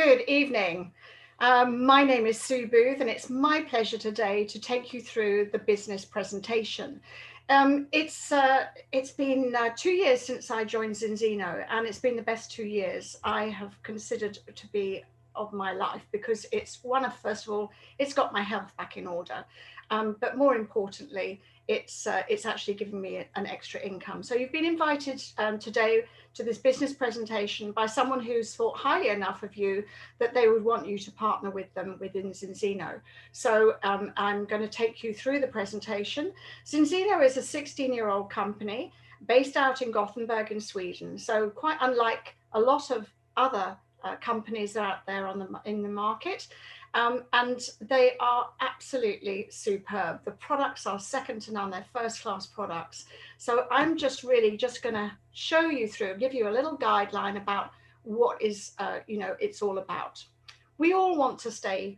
Good evening. My name is Sue Booth, and it's my pleasure today to take you through the business presentation. It's been 2 years since I joined Zinzino, and it's been the best 2 years I have considered to be of my life, because first of all, it's got my health back in order, but more importantly, it's actually given me an extra income. So you've been invited today to this business presentation by someone who's thought highly enough of you that they would want you to partner with them within Zinzino. So I'm going to take you through the presentation. Zinzino is a 16-year-old company based out in Gothenburg in Sweden. So quite unlike a lot of other companies out there in the market. And they are absolutely superb. The products are second to none. They're first-class products. So I'm really just going to show you through, give you a little guideline about what is, it's all about. We all want to stay,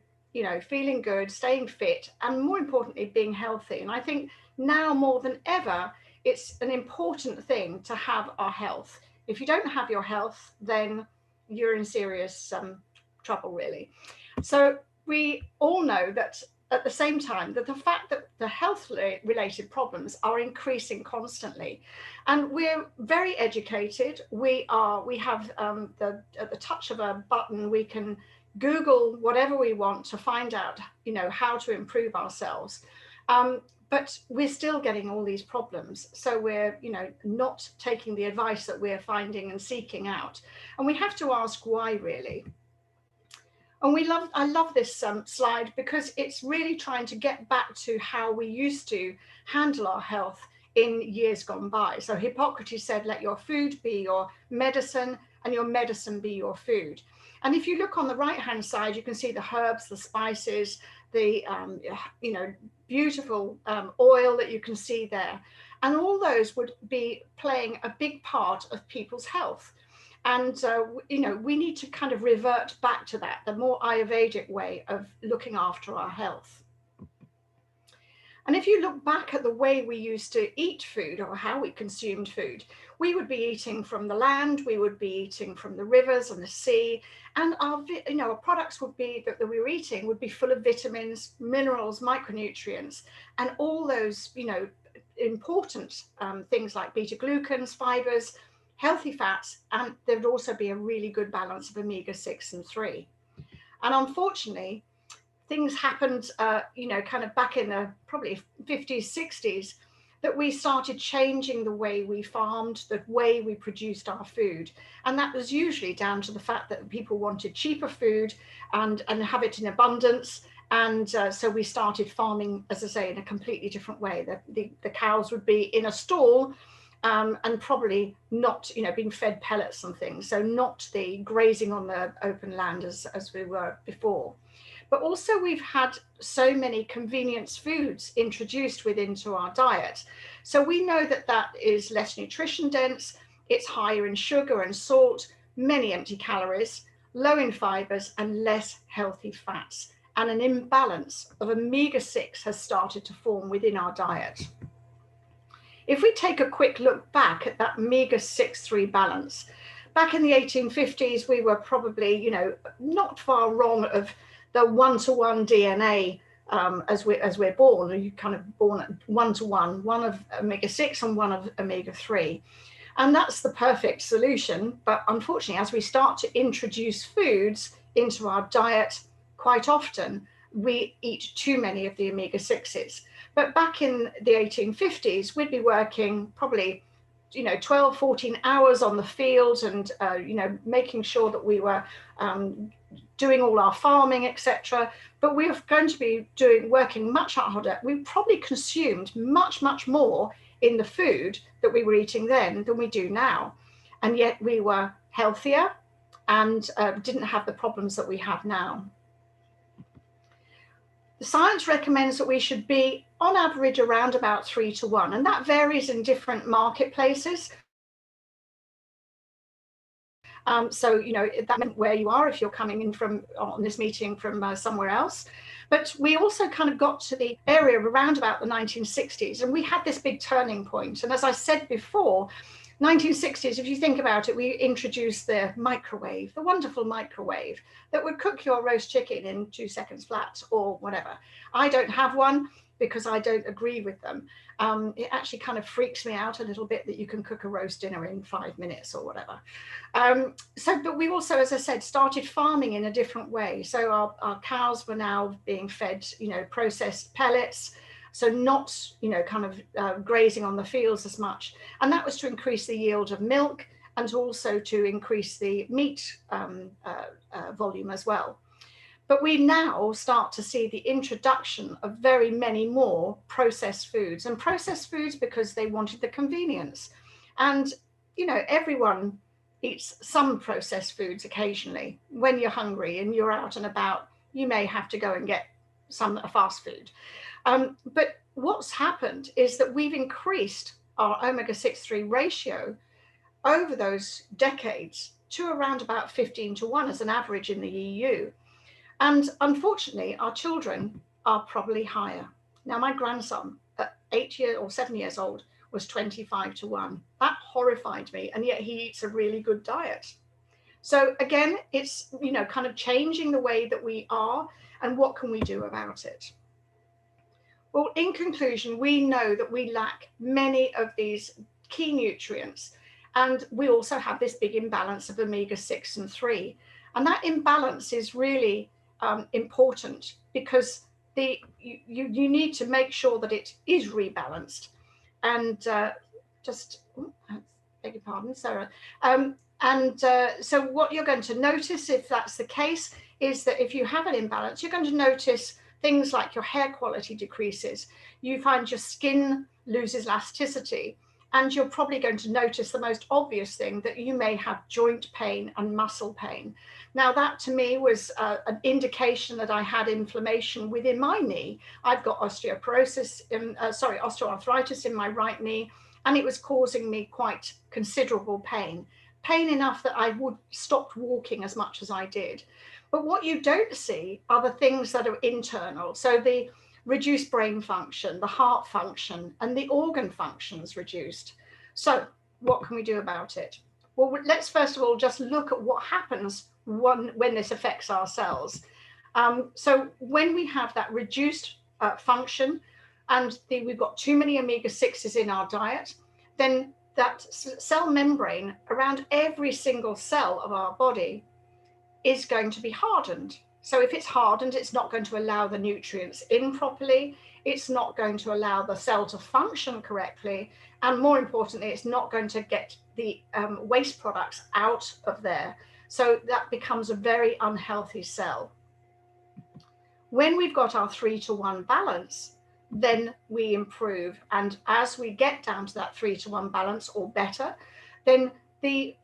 feeling good, staying fit, and more importantly, being healthy. And I think now more than ever, it's an important thing to have our health. If you don't have your health, then you're in serious trouble, really. So we all know that at the same time that the fact that the health related problems are increasing constantly, and we're very educated. We have at the touch of a button, we can Google whatever we want to find out, how to improve ourselves. But we're still getting all these problems. So we're, not taking the advice that we're finding and seeking out. And we have to ask why, really. And I love this slide, because it's really trying to get back to how we used to handle our health in years gone by. So Hippocrates said, let your food be your medicine and your medicine be your food. And if you look on the right-hand side, you can see the herbs, the spices, the beautiful oil that you can see there. And all those would be playing a big part of people's health. And, we need to kind of revert back to that, the more Ayurvedic way of looking after our health. And if you look back at the way we used to eat food, or how we consumed food, we would be eating from the land, we would be eating from the rivers and the sea, and our products would be that we were eating would be full of vitamins, minerals, micronutrients, and all those, important things like beta glucans, fibers, healthy fats, and there would also be a really good balance of omega-6 and 3. And unfortunately, things happened, kind of back in the probably 50s, 60s, that we started changing the way we farmed, the way we produced our food. And that was usually down to the fact that people wanted cheaper food and have it in abundance. And so we started farming, as I say, in a completely different way. The cows would be in a stall, and probably not, being fed pellets and things. So not the grazing on the open land as we were before. But also we've had so many convenience foods introduced into our diet. So we know that is less nutrition dense, it's higher in sugar and salt, many empty calories, low in fibers, and less healthy fats. And an imbalance of omega-6 has started to form within our diet. If we take a quick look back at that omega-6-3 balance, back in the 1850s, we were probably, not far wrong of the one-to-one DNA as we're born. You're kind of born at one-to-one, one of omega-6 and one of omega-3. And that's the perfect solution. But unfortunately, as we start to introduce foods into our diet, quite often we eat too many of the omega-6s. But back in the 1850s, we'd be working probably, 12, 14 hours on the field and, making sure that we were doing all our farming, etc. But we were going to be working much harder. We probably consumed much, much more in the food that we were eating then than we do now. And yet we were healthier and didn't have the problems that we have now. The science recommends that we should be, on average, around about 3-to-1, and that varies in different marketplaces. So, that meant where you are if you're coming in on this meeting from somewhere else. But we also kind of got to the area of around about the 1960s, and we had this big turning point. And as I said before, 1960s, if you think about it, we introduced the microwave, the wonderful microwave that would cook your roast chicken in 2 seconds flat or whatever. I don't have one because I don't agree with them. It actually kind of freaks me out a little bit that you can cook a roast dinner in 5 minutes or whatever. But we also, as I said, started farming in a different way. So our cows were now being fed, processed pellets. So not, kind of grazing on the fields as much. And that was to increase the yield of milk and also to increase the meat volume as well. But we now start to see the introduction of very many more processed foods, and processed foods because they wanted the convenience. And, everyone eats some processed foods occasionally. When you're hungry and you're out and about, you may have to go and get some fast food. But what's happened is that we've increased our omega-6-3 ratio over those decades to around about 15-1 as an average in the EU. And unfortunately, our children are probably higher. Now, my grandson at 7 years old was 25-1. That horrified me, and yet he eats a really good diet. So again, it's, kind of changing the way that we are, and what can we do about it? Well, in conclusion, we know that we lack many of these key nutrients, and we also have this big imbalance of omega-6 and 3. And that imbalance is really important because you need to make sure that it is rebalanced. And beg your pardon, Sarah. So what you're going to notice, if that's the case, is that if you have an imbalance, you're going to notice things like your hair quality decreases. You find your skin loses elasticity, and you're probably going to notice the most obvious thing, that you may have joint pain and muscle pain. Now, that to me was an indication that I had inflammation within my knee. I've got osteoarthritis in my right knee, and it was causing me quite considerable pain enough that I would stop walking as much as I did. But what you don't see are the things that are internal. So the reduced brain function, the heart function, and the organ functions reduced. So what can we do about it? Well, let's first of all just look at what happens when this affects our cells. So when we have that reduced function, and we've got too many omega-6s in our diet, then that cell membrane around every single cell of our body is going to be hardened. So if it's hardened, it's not going to allow the nutrients in properly. It's not going to allow the cell to function correctly. And more importantly, it's not going to get the waste products out of there. So that becomes a very unhealthy cell. When we've got our 3-1 balance, then we improve. And as we get down to that 3-1 balance or better, then the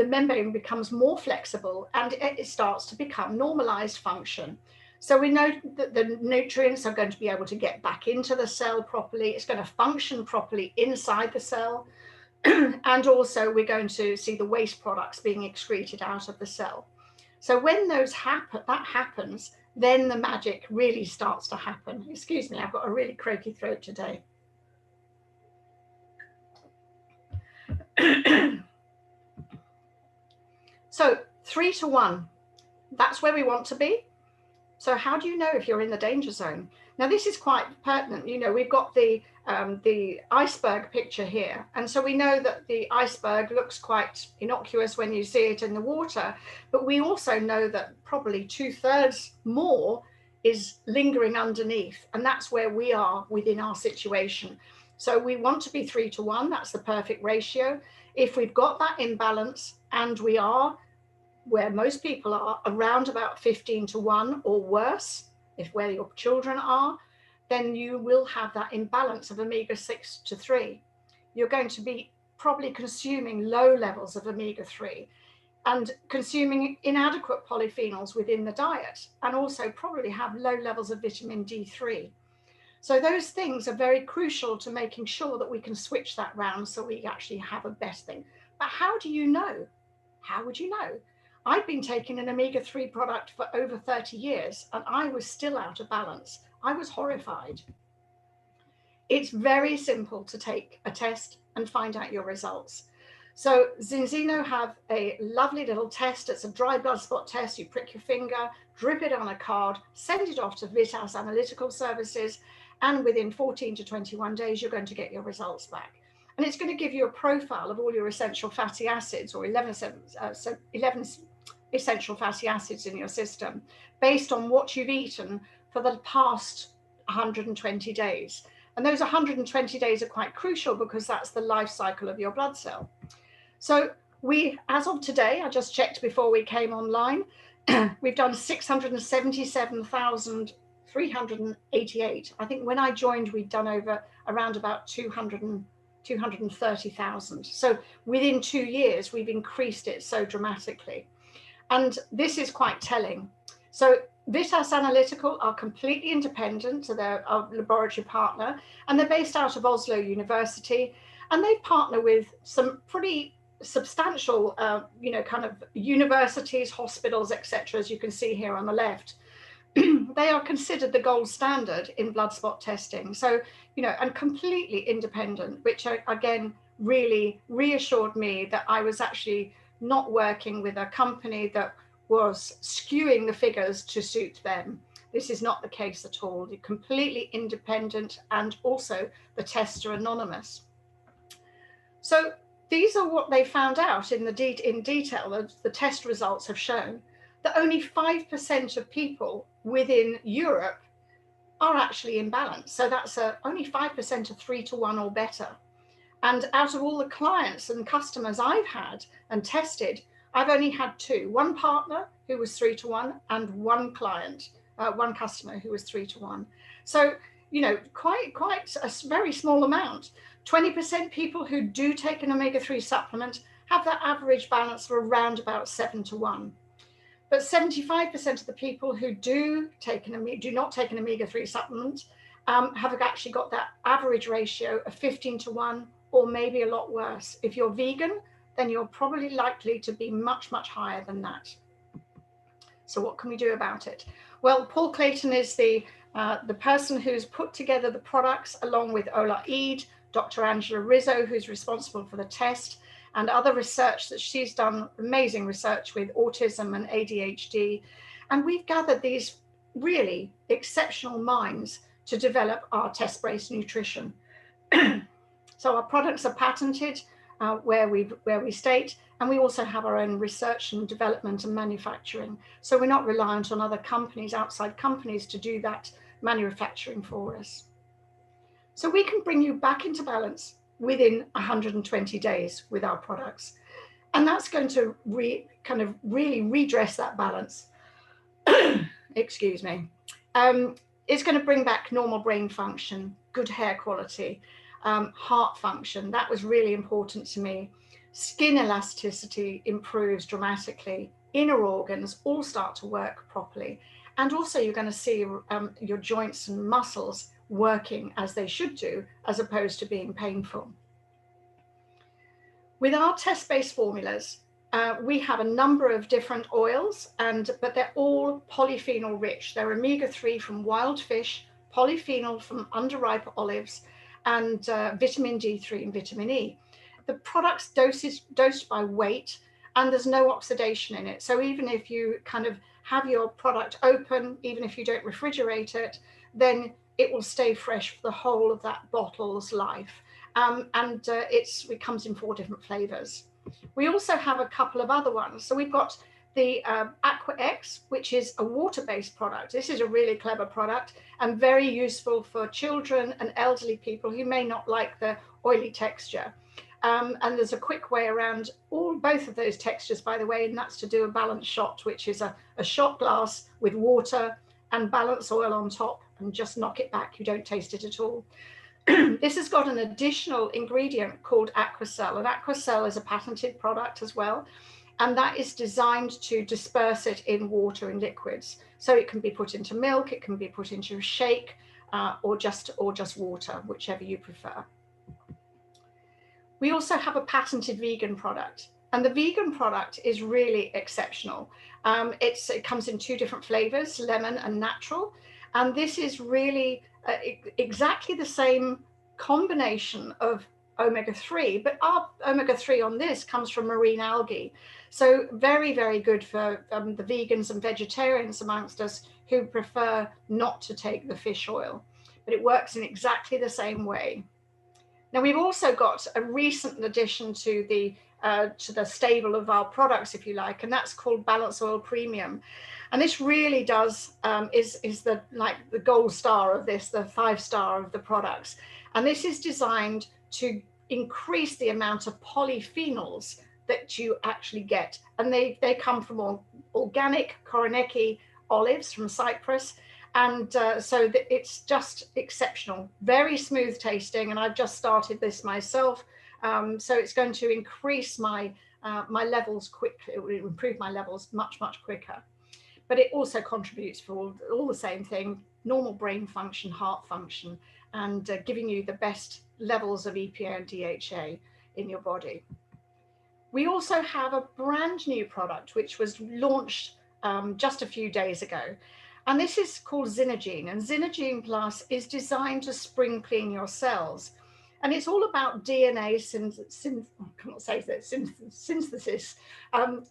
membrane becomes more flexible, and it starts to become normalized function. So we know that the nutrients are going to be able to get back into the cell properly. It's going to function properly inside the cell. And also we're going to see the waste products being excreted out of the cell. So when that happens, then the magic really starts to happen. Excuse me, I've got a really croaky throat today. So 3-1, that's where we want to be. So how do you know if you're in the danger zone? Now, this is quite pertinent. We've got the iceberg picture here. And so we know that the iceberg looks quite innocuous when you see it in the water, but we also know that probably 2/3 more is lingering underneath. And that's where we are within our situation. So we want to be 3-1. That's the perfect ratio. If we've got that imbalance, and we are where most people are, around about 15-1 or worse, if where your children are, then you will have that imbalance of omega-6 to 3. You're going to be probably consuming low levels of omega-3 and consuming inadequate polyphenols within the diet, and also probably have low levels of vitamin D3. So those things are very crucial to making sure that we can switch that round so we actually have a best thing. But how do you know? How would you know? I've been taking an omega-3 product for over 30 years, and I was still out of balance. I was horrified. It's very simple to take a test and find out your results. So Zinzino have a lovely little test. It's a dry blood spot test. You prick your finger, drip it on a card, send it off to Vitas Analytical Services, and within 14 to 21 days, you're going to get your results back. And it's going to give you a profile of all your essential fatty acids, or 11 essential fatty acids in your system, based on what you've eaten for the past 120 days. And those 120 days are quite crucial because that's the life cycle of your blood cell. So we, as of today, I just checked before we came online, we've done 677,388. I think when I joined, we'd done around about 230,000. So within 2 years, we've increased it so dramatically. And this is quite telling. So Vitas Analytical are completely independent, so they're a laboratory partner, and they're based out of Oslo University, and they partner with some pretty substantial, kind of universities, hospitals, etc., as you can see here on the left. They are considered the gold standard in blood spot testing. So, and completely independent, which again really reassured me that I was actually not working with a company that was skewing the figures to suit them. This is not the case at all. They're completely independent, and also the tests are anonymous. So these are what they found out in detail. The test results have shown that only 5% of people within Europe are actually in balance. So that's only 5% of 3 to 1 or better. And out of all the clients and customers I've had and tested, I've only had 2, one partner who was 3 to 1 and one customer who was 3 to 1. So, quite a very small amount. 20% people who do take an omega-3 supplement have that average balance of around about 7 to 1. But 75% of the people who do not take an omega-3 supplement have actually got that average ratio of 15 to 1, or maybe a lot worse. If you're vegan, then you're probably likely to be much, much higher than that. So what can we do about it? Well, Paul Clayton is the person who's put together the products, along with Ola Eid, Dr. Angela Rizzo, who's responsible for the test, and other research that she's done, amazing research with autism and ADHD. And we've gathered these really exceptional minds to develop our test-based nutrition. So our products are patented where we state, and we also have our own research and development and manufacturing. So we're not reliant on other companies, outside companies, to do that manufacturing for us. So we can bring you back into balance within 120 days with our products. And that's going to really redress that balance. Excuse me. It's going to bring back normal brain function, good hair quality, heart function. That was really important to me. Skin elasticity improves dramatically. Inner organs all start to work properly. And also you're going to see your joints and muscles working as they should do, as opposed to being painful. With our test-based formulas, we have a number of different oils, but they're all polyphenol rich. They're omega-3 from wild fish, polyphenol from underripe olives, and vitamin D3 and vitamin E. The product's dosed by weight, and there's no oxidation in it. So even if you kind of have your product open, even if you don't refrigerate it, then it will stay fresh for the whole of that bottle's life. It comes in 4 different flavors. We also have a couple of other ones. So we've got the Aqua X, which is a water-based product. This is a really clever product and very useful for children and elderly people who may not like the oily texture. And there's a quick way around both of those textures, by the way, and that's to do a balance shot, which is a shot glass with water and balance oil on top, and just knock it back. You don't taste it at all. This has got an additional ingredient called Aquacel, and Aquacel is a patented product as well, and that is designed to disperse it in water and liquids. So it can be put into milk, it can be put into a shake, or just water, whichever you prefer. We also have a patented vegan product, and the vegan product is really exceptional. It comes in 2 different flavors, lemon and natural, and this is really exactly the same combination of omega-3, but our omega-3 on this comes from marine algae. So very, very good for the vegans and vegetarians amongst us who prefer not to take the fish oil. But it works in exactly the same way. Now, we've also got a recent addition to the stable of our products, if you like, and that's called Balance Oil Premium. And this really does is the gold star of this, the 5-star of the products. And this is designed to increase the amount of polyphenols that you actually get. And they come from organic Koroneki olives from Cyprus. And so it's just exceptional, very smooth tasting. And I've just started this myself. So it's going to increase my levels quickly. It will improve my levels much, much quicker. But it also contributes for all the same thing, normal brain function, heart function, and giving you the best levels of EPA and DHA in your body. We also have a brand new product which was launched just a few days ago. And this is called Xynogene. And Xynogene Plus is designed to spring clean your cells. And it's all about DNA synthesis,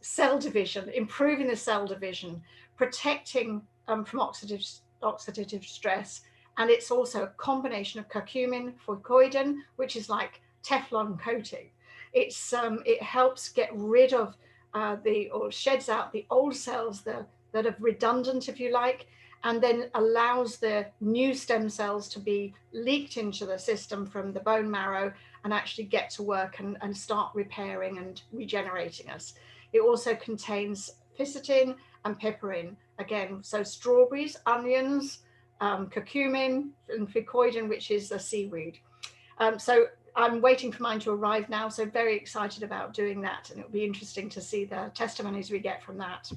cell division, improving the cell division, protecting from oxidative stress. And it's also a combination of curcumin, fucoidan, which is like Teflon coating. It helps get rid of or sheds out the old cells that are redundant, if you like, and then allows the new stem cells to be leaked into the system from the bone marrow and actually get to work and start repairing and regenerating us. It also contains ficitin and piperin, again, so strawberries, onions, curcumin, and fucoidan, which is a seaweed. So I'm waiting for mine to arrive now, so very excited about doing that, and it'll be interesting to see the testimonies we get from that.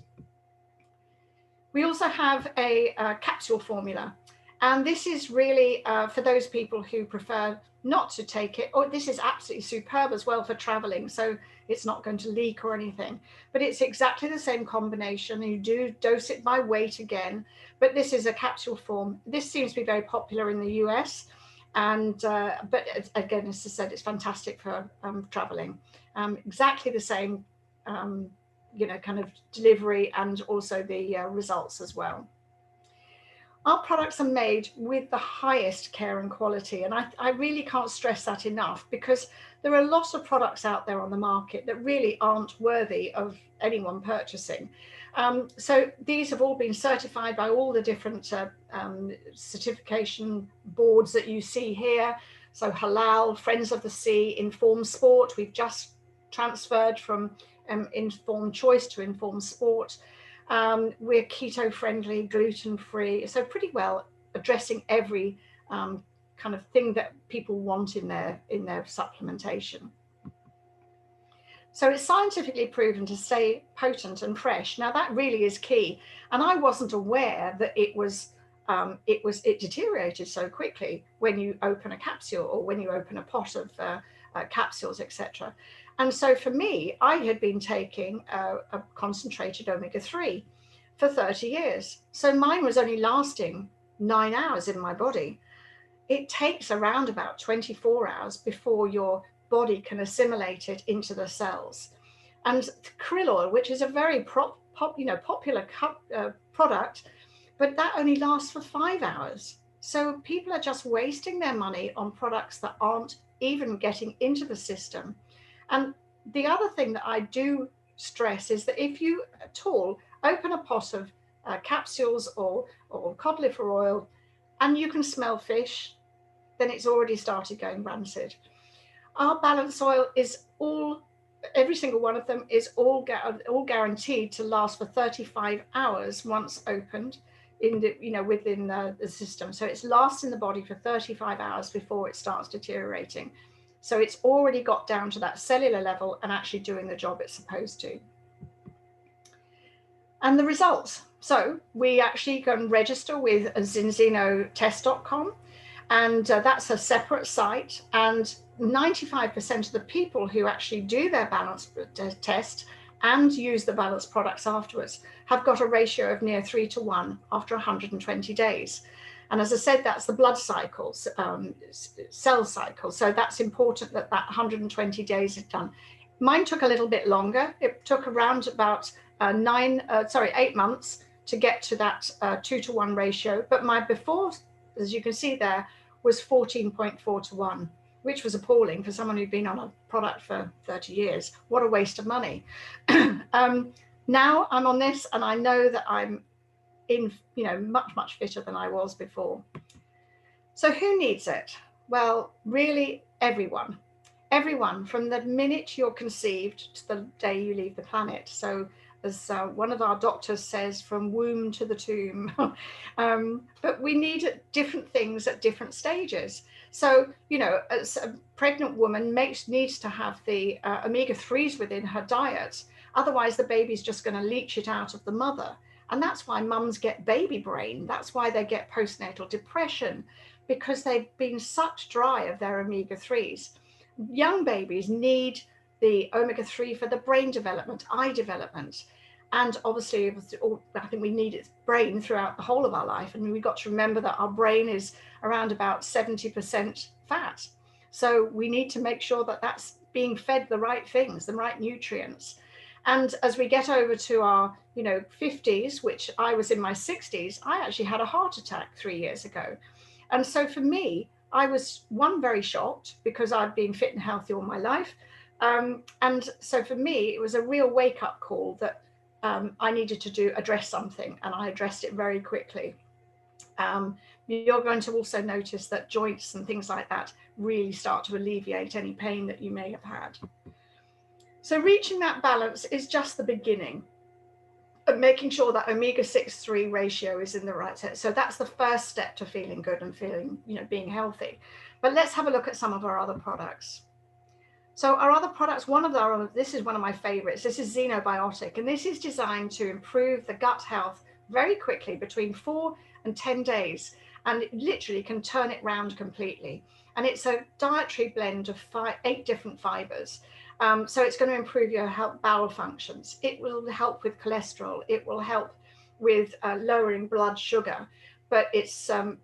We also have a capsule formula, and this is really for those people who prefer not to take it. Oh, this is absolutely superb as well for traveling, so it's not going to leak or anything, but it's exactly the same combination. You do dose it by weight again, but this is a capsule form. This seems to be very popular in the US, and but again, as I said, it's fantastic for traveling. Exactly the same kind of delivery and also the results as well. Our products are made with the highest care and quality, and I really can't stress that enough, because there are lots of products out there on the market that really aren't worthy of anyone purchasing. So these have all been certified by all the different certification boards that you see here. So Halal, Friends of the Sea, Informed Sport. We've just transferred from Informed Choice to Informed Sport. We're keto friendly, gluten free, so pretty well addressing every kind of thing that people want in their supplementation. So it's scientifically proven to stay potent and fresh. Now that really is key, and I wasn't aware that it deteriorated so quickly when you open a capsule or when you open a pot of capsules, etc. And so for me, I had been taking a concentrated omega-3 for 30 years. So mine was only lasting 9 hours in my body. It takes around about 24 hours before your body can assimilate it into the cells. And krill oil, which is a very popular product, but that only lasts for 5 hours. So people are just wasting their money on products that aren't even getting into the system. And the other thing that I do stress is that if you at all open a pot of capsules or cod liver oil and you can smell fish, then it's already started going rancid. Our balance oil is every single one of them is all guaranteed to last for 35 hours once opened within the system. So it lasts in the body for 35 hours before it starts deteriorating. So it's already got down to that cellular level and actually doing the job it's supposed to. And the results. So we actually can register with zinzinotest.com, and that's a separate site. And 95% of the people who actually do their balance test and use the balance products afterwards have got a ratio of near 3 to 1 after 120 days. And as I said, that's the blood cycles, cell cycle. So that's important that that 120 days is done. Mine took a little bit longer. It took around about 8 months to get to that 2-to-1 ratio. But my before, as you can see there, was 14.4-to-1, which was appalling for someone who'd been on a product for 30 years. What a waste of money. Now I'm on this and I know that I'm in, much fitter than I was before. So who needs it? Well, really everyone. Everyone, from the minute you're conceived to the day you leave the planet. So as one of our doctors says, from womb to the tomb. But we need different things at different stages. So, as a pregnant woman needs to have the omega-3s within her diet. Otherwise, the baby's just going to leach it out of the mother. And that's why mums get baby brain. That's why they get postnatal depression, because they've been sucked dry of their omega-3s. Young babies need the omega-3 for the brain development, eye development. And obviously, I think we need its brain throughout the whole of our life. And we've got to remember that our brain is around about 70% fat. So we need to make sure that that's being fed the right things, the right nutrients. And as we get over to our, 50s, which I was in my 60s, I actually had a heart attack 3 years ago. And so for me, I was very shocked because I'd been fit and healthy all my life. And so for me, it was a real wake-up call that I needed to address something, and I addressed it very quickly. You're going to also notice that joints and things like that really start to alleviate any pain that you may have had. So reaching that balance is just the beginning of making sure that omega-6-3 ratio is in the right set. So that's the first step to feeling good and feeling, being healthy. But let's have a look at some of our other products. So our other products, this is one of my favorites. This is Xenobiotic, and this is designed to improve the gut health very quickly, between 4 and 10 days, and it literally can turn it round completely. And it's a dietary blend of 8 different fibers. So it's going to improve your bowel functions. It will help with cholesterol. It will help with lowering blood sugar. But it's an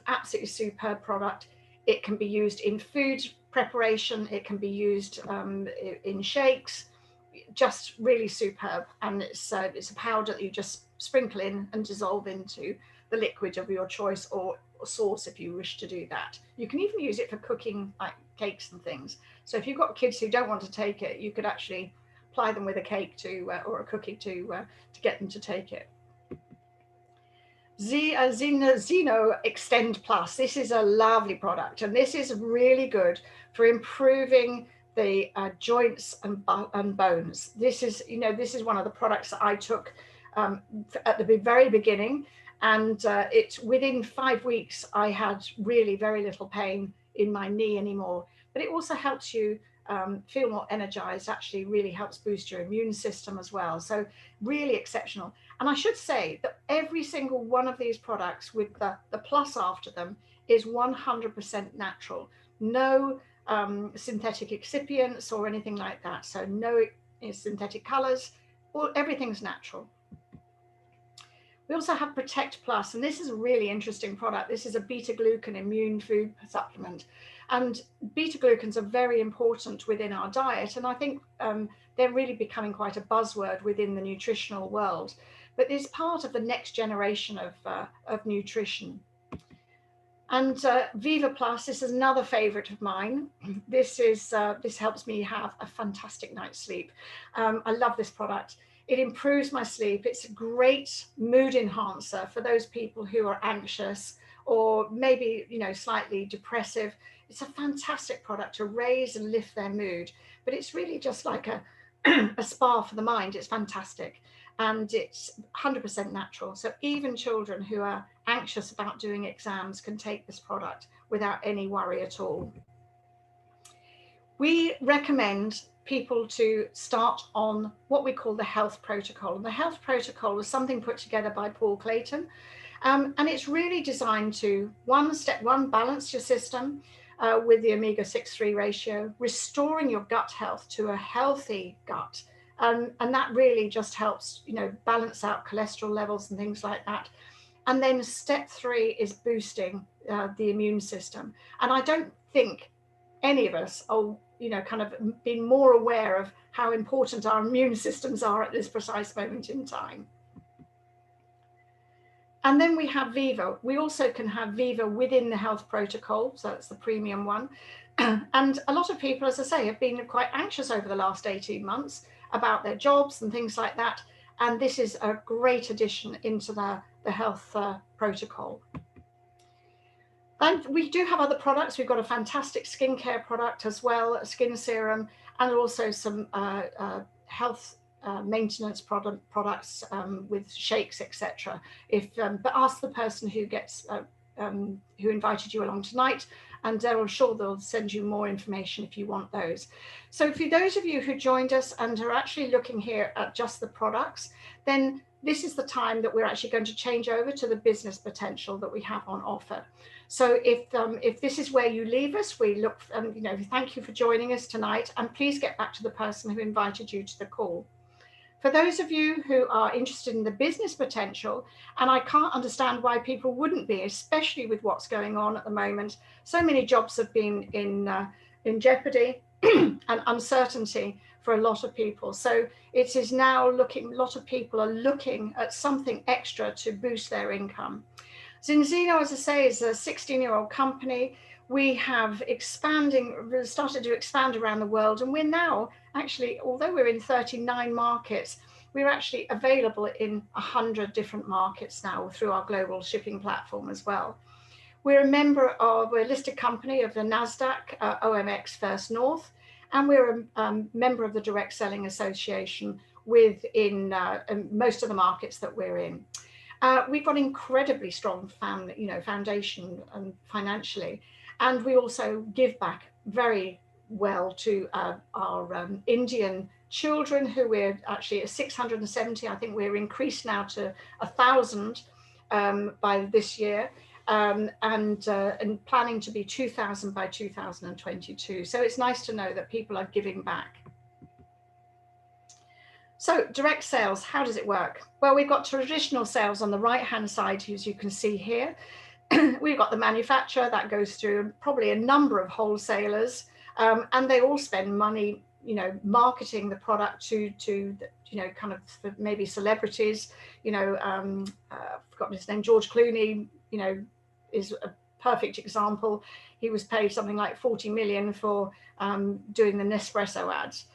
absolutely superb product. It can be used in food preparation. It can be used in shakes. Just really superb. And it's a powder that you just sprinkle in and dissolve into the liquid of your choice, or sauce if you wish to do that. You can even use it for cooking like cakes and things. So if you've got kids who don't want to take it, you could actually ply them with a cake or a cookie to get them to take it. Xeno Extend Plus. This is a lovely product, and this is really good for improving the joints and bones. This is one of the products that I took at the very beginning, and within 5 weeks I had really very little pain in my knee anymore. But it also helps you feel more energized. Actually really helps boost your immune system as well. So really exceptional. And I should say that every single one of these products with the plus after them is 100% natural. No synthetic excipients or anything like that. So no synthetic colors, everything's natural. We also have Protect Plus, and this is a really interesting product. This is a beta-glucan immune food supplement. And beta-glucans are very important within our diet, and I think they're really becoming quite a buzzword within the nutritional world. But it's part of the next generation of nutrition. And Viva Plus, this is another favorite of mine. This helps me have a fantastic night's sleep. I love this product. It improves my sleep. It's a great mood enhancer for those people who are anxious or maybe, slightly depressive. It's a fantastic product to raise and lift their mood, but it's really just like a spa for the mind. It's fantastic. And it's 100% natural. So even children who are anxious about doing exams can take this product without any worry at all. We recommend people to start on what we call the health protocol. And the health protocol was something put together by Paul Clayton. And it's really designed to, step one, balance your system with the omega-6-3 ratio, restoring your gut health to a healthy gut. And that really just helps, balance out cholesterol levels and things like that. And then step 3 is boosting the immune system. And I don't think any of us are, kind of been more aware of how important our immune systems are at this precise moment in time. And then we have Viva. We also can have Viva within the health protocol, so that's the premium one. And a lot of people, as I say, have been quite anxious over the last 18 months about their jobs and things like that. And this is a great addition into the health protocol. And we do have other products. We've got a fantastic skincare product as well, a skin serum, and also some health maintenance products with shakes, etc. But ask the person who gets who invited you along tonight, and I'm sure they'll send you more information if you want those. So for those of you who joined us and are actually looking here at just the products, then this is the time that we're actually going to change over to the business potential that we have on offer. So if this is where you leave us, we look, thank you for joining us tonight, and please get back to the person who invited you to the call. For those of you who are interested in the business potential, and I can't understand why people wouldn't be, especially with what's going on at the moment. So many jobs have been in jeopardy and uncertainty for a lot of people. So it is now a lot of people are looking at something extra to boost their income. Zinzino, as I say, is a 16-year-old company. We have started to expand around the world, and we're now actually, although we're in 39 markets, we're actually available in 100 different markets now through our global shipping platform as well. We're a listed company of the NASDAQ OMX First North, and we're a member of the Direct Selling Association within most of the markets that we're in. We've got incredibly strong foundation financially, and we also give back very well to our Indian children, who we're actually at 670. I think we're increased now to 1,000 by this year, and planning to be 2,000 by 2022. So it's nice to know that people are giving back. So direct sales, how does it work? Well, we've got traditional sales on the right-hand side, as you can see here. We've got the manufacturer that goes through probably a number of wholesalers, and they all spend money, marketing the product to kind of maybe celebrities. I've forgotten his name, George Clooney, is a perfect example. He was paid something like 40 million for doing the Nespresso ads.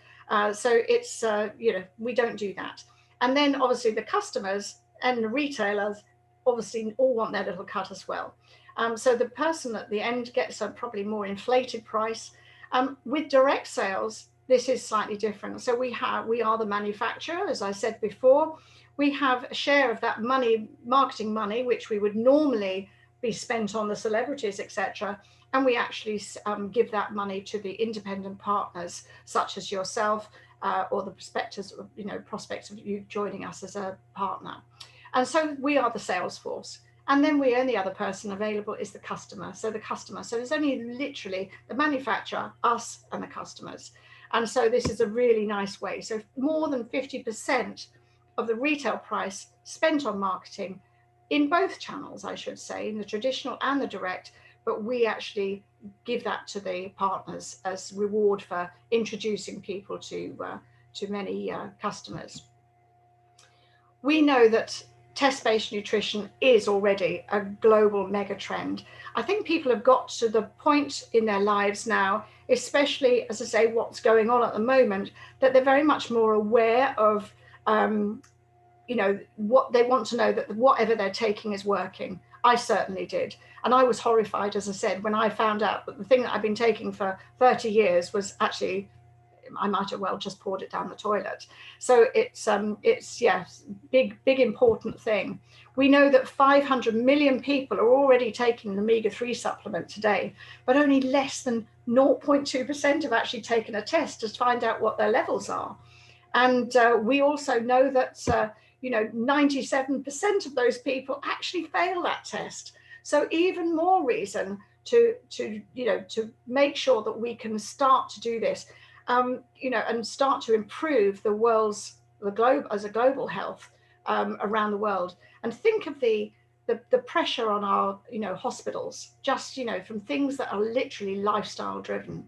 So it's, we don't do that. And then obviously the customers and the retailers obviously all want their little cut as well. So the person at the end gets a probably more inflated price. With direct sales, this is slightly different. So we are the manufacturer, as I said before. We have a share of that money, marketing money, which we would normally be spent on the celebrities, etc. And we actually give that money to the independent partners, such as yourself, or the prospects of you joining us as a partner. And so we are the sales force. And then the only other person available is the customer. So there's only literally the manufacturer, us, and the customers. And so this is a really nice way. So more than 50% of the retail price spent on marketing in both channels, I should say, in the traditional and the direct, but we actually give that to the partners as reward for introducing people to many customers. We know that test-based nutrition is already a global mega trend. I think people have got to the point in their lives now, especially, as I say, what's going on at the moment, that they're very much more aware of what they want to know, that whatever they're taking is working. I certainly did. And I was horrified, as I said, when I found out that the thing that I've been taking for 30 years was actually, I might have well just poured it down the toilet. So it's big, important thing. We know that 500 million people are already taking an omega-3 supplement today, but only less than 0.2% have actually taken a test to find out what their levels are. And we also know that 97% of those people actually fail that test. So even more reason to make sure that we can start to do this, and start to improve the globe as a global health around the world. And think of the the pressure on our, hospitals, just, from things that are literally lifestyle driven.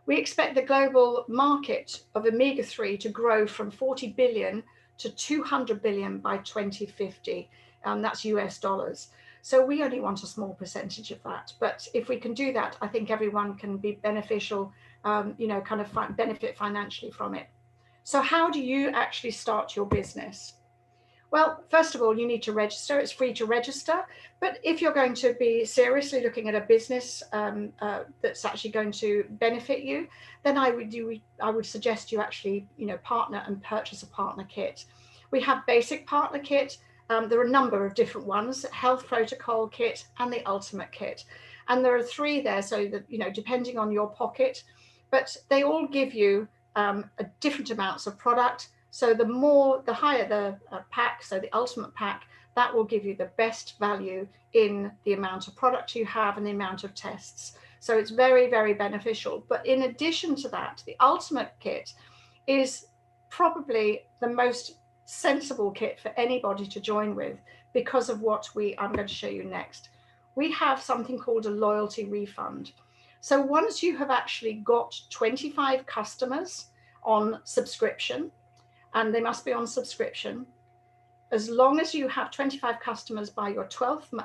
We expect the global market of omega-3 to grow from 40 billion to 200 billion by 2050. That's US dollars. So we only want a small percentage of that. But if we can do that, I think everyone can be beneficial, kind of benefit financially from it. So how do you actually start your business? Well, first of all, you need to register. It's free to register. But if you're going to be seriously looking at a business that's actually going to benefit you, then I would suggest you actually, partner and purchase a partner kit. We have basic partner kit. There are a number of different ones: health protocol kit and the ultimate kit. And there are 3 there, so that, depending on your pocket, but they all give you different amounts of product. So the higher the pack, so the ultimate pack, that will give you the best value in the amount of product you have and the amount of tests. So it's very, very beneficial. But in addition to that, the ultimate kit is probably the most sensible kit for anybody to join with, because of what I'm going to show you next. We have something called a loyalty refund. So once you have actually got 25 customers on subscription, and they must be on subscription, as long as you have 25 customers by your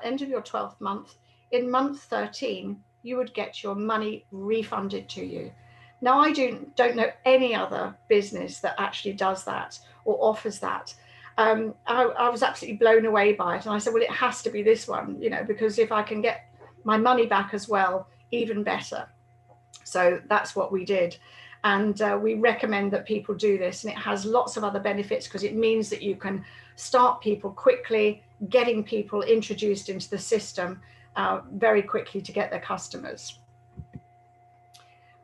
end of your 12th month, in month 13, you would get your money refunded to you. Now, I don't know any other business that actually does that or offers that. I was absolutely blown away by it. And I said, well, it has to be this one, because if I can get my money back as well, even better. So that's what we did. And we recommend that people do this. And it has lots of other benefits, because it means that you can start people quickly, getting people introduced into the system very quickly to get their customers.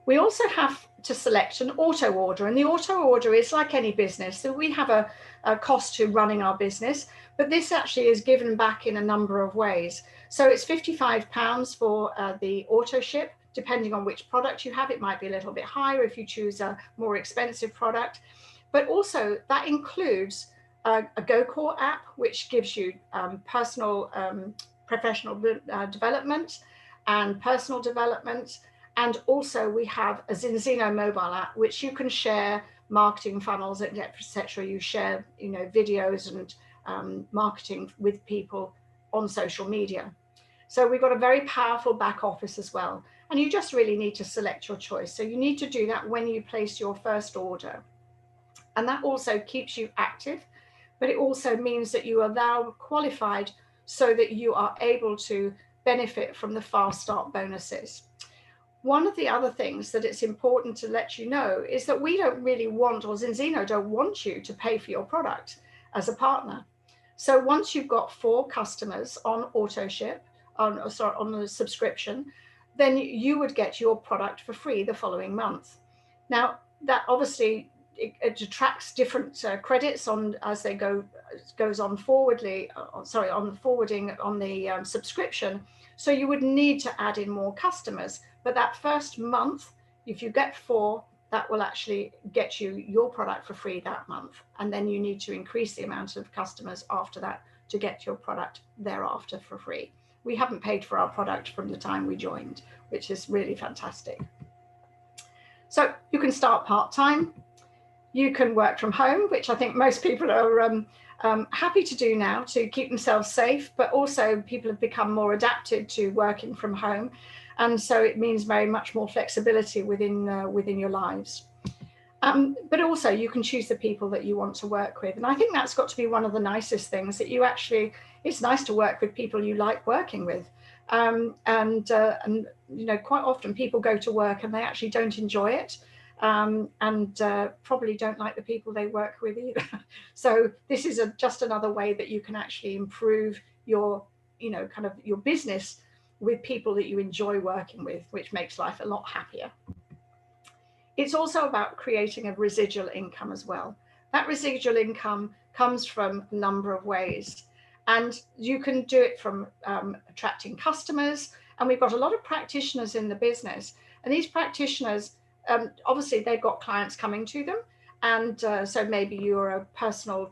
We also have to select an auto order. And the auto order is like any business. So we have a cost to running our business, but this actually is given back in a number of ways. So it's £55 for the auto ship. Depending on which product you have, it might be a little bit higher if you choose a more expensive product. But also that includes a GoCore app, which gives you professional development and personal development. And also we have a Zinzino mobile app, which you can share marketing funnels, etc. You share, videos and marketing with people on social media. So we've got a very powerful back office as well. And you just really need to select your choice. So you need to do that when you place your first order. And that also keeps you active, but it also means that you are now qualified so that you are able to benefit from the fast start bonuses. One of the other things that it's important to let you know is that we don't really want, or Zinzino don't want you to pay for your product as a partner. So once you've got 4 customers on auto ship, on the subscription, then you would get your product for free the following month. Now, that obviously it attracts different credits as they goes on forwarding on the subscription. So you would need to add in more customers. But that first month, if you get 4, that will actually get you your product for free that month. And then you need to increase the amount of customers after that to get your product thereafter for free. We haven't paid for our product from the time we joined, which is really fantastic. So you can start part-time. You can work from home, which I think most people are happy to do now to keep themselves safe, but also people have become more adapted to working from home. And so it means very much more flexibility within your lives. But also you can choose the people that you want to work with. And I think that's got to be one of the nicest things, that you actually, it's nice to work with people you like working with. And quite often people go to work and they actually don't enjoy it. And probably don't like the people they work with either. So this is just another way that you can actually improve your, kind of your business with people that you enjoy working with, which makes life a lot happier. It's also about creating a residual income as well. That residual income comes from a number of ways. And you can do it from attracting customers. And we've got a lot of practitioners in the business. And these practitioners, obviously, they've got clients coming to them. And so maybe you're a personal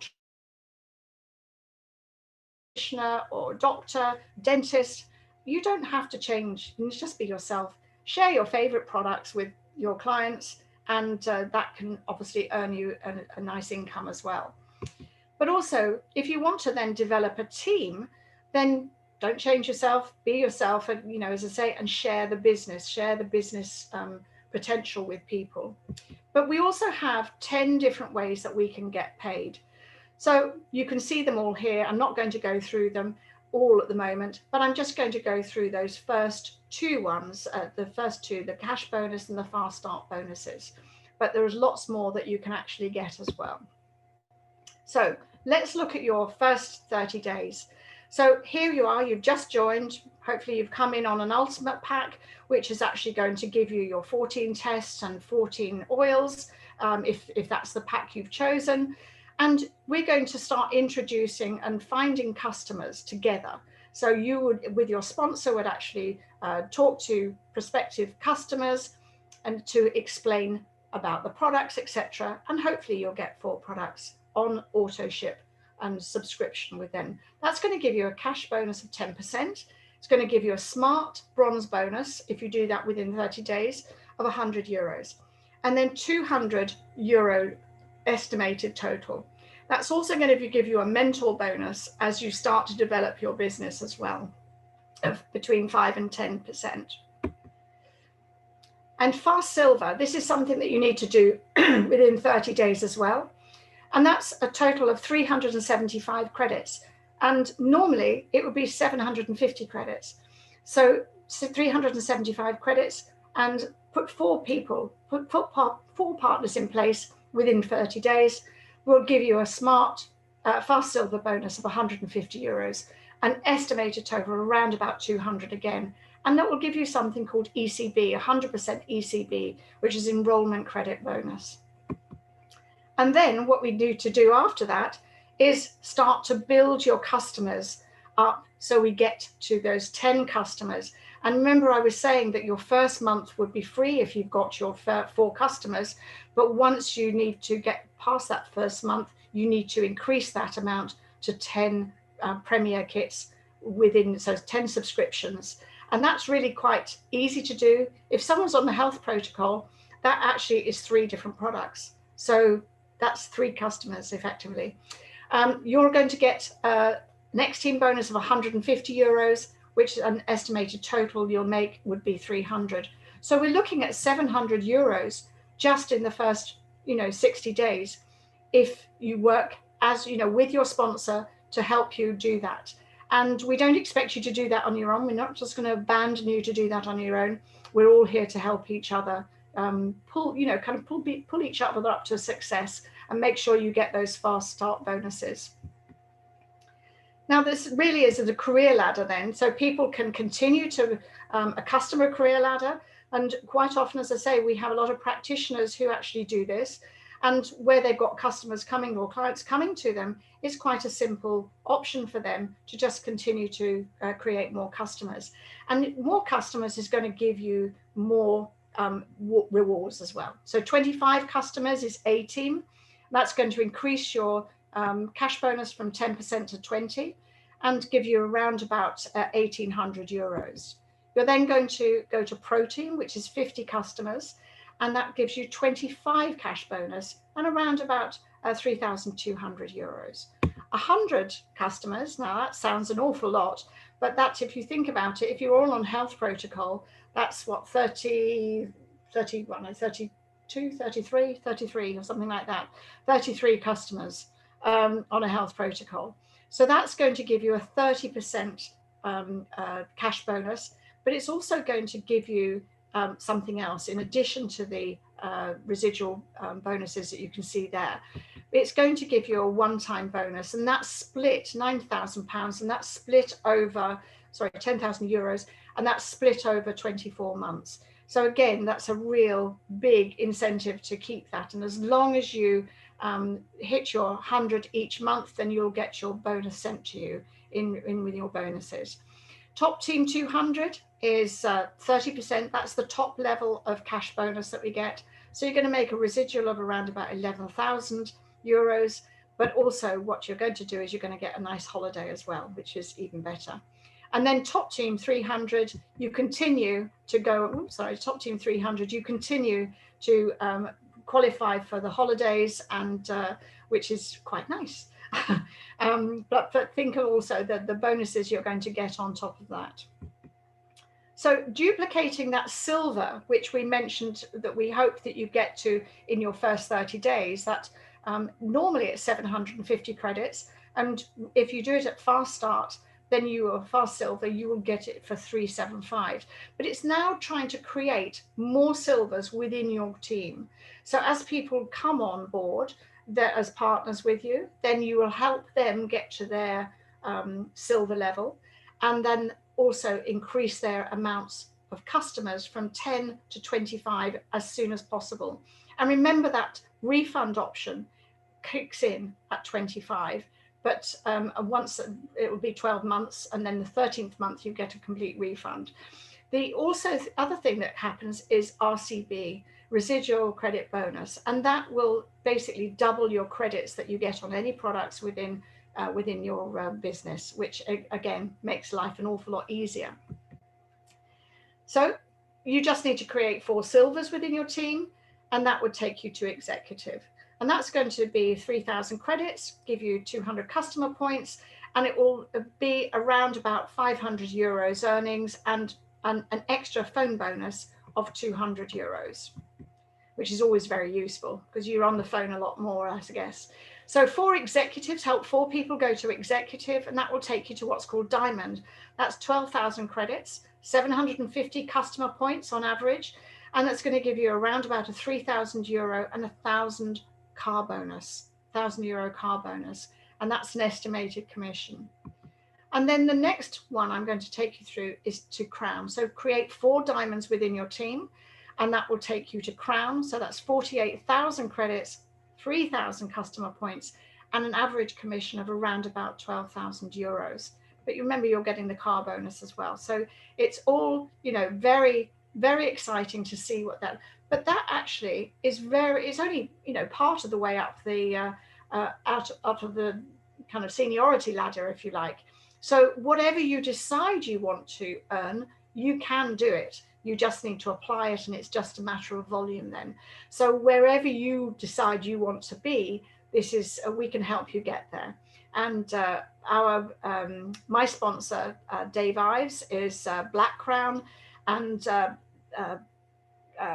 practitioner or doctor, dentist. You don't have to change. You just be yourself. Share your favorite products with your clients, and that can obviously earn you a nice income as well. But also, if you want to then develop a team, then don't change yourself, be yourself, and, as I say, and share the business potential with people. But we also have 10 different ways that we can get paid. So you can see them all here. I'm not going to go through them all at the moment, but I'm just going to go through those first two ones, the cash bonus and the fast start bonuses. But there's lots more that you can actually get as well. So let's look at your first 30 days. So here you are, you've just joined. Hopefully you've come in on an ultimate pack, which is actually going to give you your 14 tests and 14 oils, if that's the pack you've chosen. And we're going to start introducing and finding customers together. So you would, with your sponsor, would actually talk to prospective customers and to explain about the products, etc. And hopefully you'll get 4 products on auto ship and subscription with them. That's going to give you a cash bonus of 10%. It's going to give you a smart bronze bonus if you do that within 30 days of 100 euros. And then 200 euro estimated total. That's also going to give you a mentor bonus as you start to develop your business as well, of between 5 and 10%. And fast silver, this is something that you need to do within 30 days as well. And that's a total of 375 credits. And normally it would be 750 credits. So 375 credits, and put 4 partners in place within 30 days will give you a smart fast silver bonus of 150 euros, an estimated total around about 200 again. And that will give you something called ECB, 100% ECB, which is enrollment credit bonus. And then what we need to do after that is start to build your customers up so we get to those 10 customers. And remember, I was saying that your first month would be free if you've got your 4 customers. But once you need to get past that first month, you need to increase that amount to 10 Premier kits so 10 subscriptions. And that's really quite easy to do. If someone's on the health protocol, that actually is 3 different products. So that's 3 customers effectively. You're going to get next team bonus of 150 euros, which an estimated total you'll make would be 300. So we're looking at 700 euros just in the first 60 days if you work as with your sponsor to help you do that. And we don't expect you to do that on your own. We're not just going to abandon you to do that on your own. We're all here to help each other pull each other up to success and make sure you get those fast start bonuses. Now, this really is a career ladder then, so people can continue to a customer career ladder. And quite often, as I say, we have a lot of practitioners who actually do this, and where they've got customers coming or clients coming to them, it's quite a simple option for them to just continue to create more customers. And more customers is going to give you more rewards as well. So 25 customers is A team. That's going to increase your cash bonus from 10% to 20 and give you around about 1,800 euros. You're then going to go to Pro Team, which is 50 customers, and that gives you 25 cash bonus and around about 3,200 euros. 100 customers, now that sounds an awful lot, but that's, if you think about it, if you're all on health protocol, that's what, 33 or something like that, 33 customers on a health protocol. So that's going to give you a 30% cash bonus, but it's also going to give you something else in addition to the residual bonuses that you can see there. It's going to give you a one-time bonus, and that's split £9,000, and that's split over, 10,000 euros, and that's split over 24 months. So again, that's a real big incentive to keep that. And as long as you hit your 100 each month, then you'll get your bonus sent to you in with your bonuses. Top Team 200 is 30%. That's the top level of cash bonus that we get. So you're going to make a residual of around about 11,000 euros. but also what you're going to do is you're going to get a nice holiday as well, which is even better. And then top team 300, you continue to go, top team 300, you continue to qualify for the holidays, and which is quite nice. But think of also the bonuses you're going to get on top of that. So duplicating that silver, which we mentioned that we hope that you get to in your first 30 days, that normally it's 750 credits. And if you do it at fast start, then you are fast silver, you will get it for 375. But it's now trying to create more silvers within your team. So as people come on board as partners with you, then you will help them get to their silver level, and then also increase their amounts of customers from 10 to 25 as soon as possible. And remember that refund option kicks in at 25. But once it will be 12 months, and then the 13th month you get a complete refund. The other thing that happens is RCB, residual credit bonus, and that will basically double your credits that you get on any products within your business, which again makes life an awful lot easier. So you just need to create 4 silvers within your team, and that would take you to executive. And that's going to be 3,000 credits, give you 200 customer points, and it will be around about 500 euros earnings and an extra phone bonus of 200 euros, which is always very useful because you're on the phone a lot more, I guess. So 4 executives, help 4 people go to executive, and that will take you to what's called diamond. That's 12,000 credits, 750 customer points on average, and that's going to give you around about a 3,000 euro and a 1,000 car bonus, 1,000 euro car bonus, and that's an estimated commission. And then the next one I'm going to take you through is to crown. So create 4 diamonds within your team, and that will take you to crown. So that's 48,000 credits, 3,000 customer points, and an average commission of around about 12,000 euros. But you remember you're getting the car bonus as well. So it's all, very, very exciting to see what that. But that actually is it's only, part of the way up the out of the kind of seniority ladder, if you like. So whatever you decide you want to earn, you can do it. You just need to apply it, and it's just a matter of volume then. So wherever you decide you want to be, we can help you get there. And my sponsor, Dave Ives, is Black Crown, and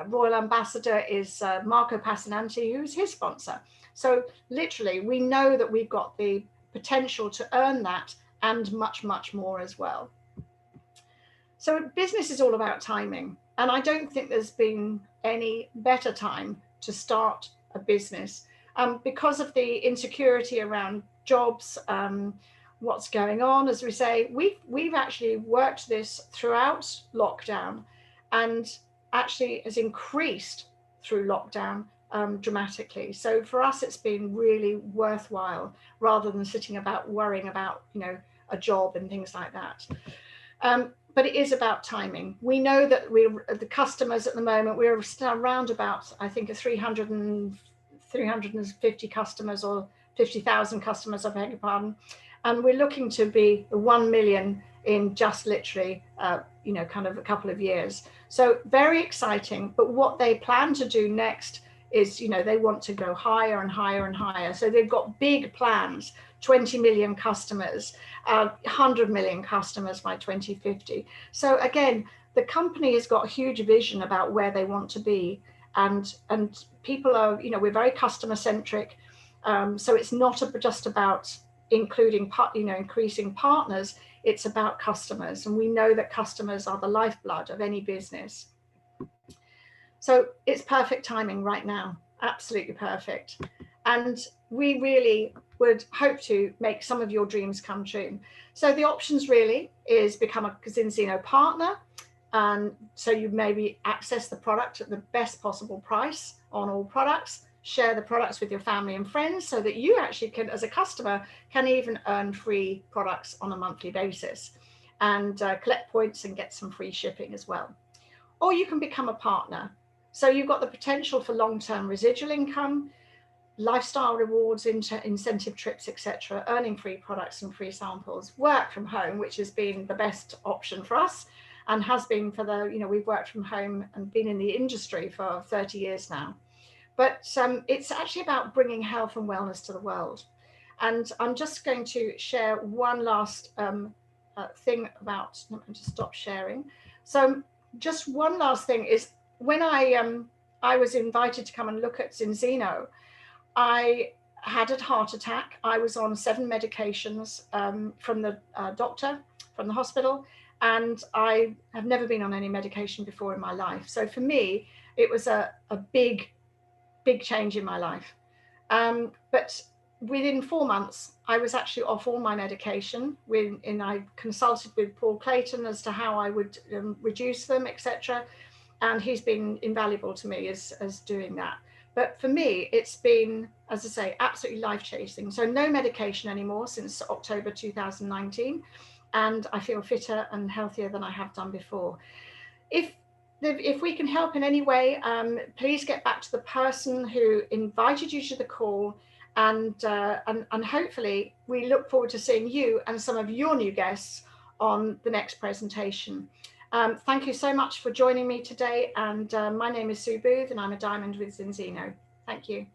Royal Ambassador is Marco Passananti, who's his sponsor. So literally, we know that we've got the potential to earn that and much, much more as well. So business is all about timing. And I don't think there's been any better time to start a business because of the insecurity around jobs, what's going on. As we say, we've actually worked this throughout lockdown, and actually has increased through lockdown dramatically. So for us, it's been really worthwhile rather than sitting about worrying about, a job and things like that. But it is about timing. We know that the customers at the moment, we're still around about, I think, 350 customers or 50,000 customers, I beg your pardon. And we're looking to be 1 million in just literally, kind of a couple of years. So very exciting. But what they plan to do next is, they want to go higher and higher and higher. So they've got big plans, 20 million customers, 100 million customers by 2050. So again, the company has got a huge vision about where they want to be. And people are, we're very customer centric. So it's not just about increasing partners, it's about customers. And we know that customers are the lifeblood of any business. So it's perfect timing right now, absolutely perfect. And we really would hope to make some of your dreams come true. So the options really is become a Zinzino partner. And so you maybe access the product at the best possible price on all products, share the products with your family and friends so that you actually can, as a customer, can even earn free products on a monthly basis and collect points and get some free shipping as well. Or you can become a partner. So you've got the potential for long-term residual income. lifestyle rewards, incentive trips, etc., earning free products and free samples, work from home, which has been the best option for us and has been for the, we've worked from home and been in the industry for 30 years now. But it's actually about bringing health and wellness to the world. And I'm just going to share one last thing about, let me just stop sharing. So just one last thing is when I was invited to come and look at Zinzino, I had a heart attack. I was on 7 medications from the doctor, from the hospital, and I have never been on any medication before in my life. So for me, it was a big change in my life. But within 4 months, I was actually off all my medication. And I consulted with Paul Clayton as to how I would reduce them, etc. And he's been invaluable to me as doing that. But for me, it's been, as I say, absolutely life-changing. So no medication anymore since October 2019. And I feel fitter and healthier than I have done before. If we can help in any way, please get back to the person who invited you to the call, and hopefully we look forward to seeing you and some of your new guests on the next presentation. Thank you so much for joining me today, and my name is Sue Booth and I'm a diamond with Zinzino. Thank you.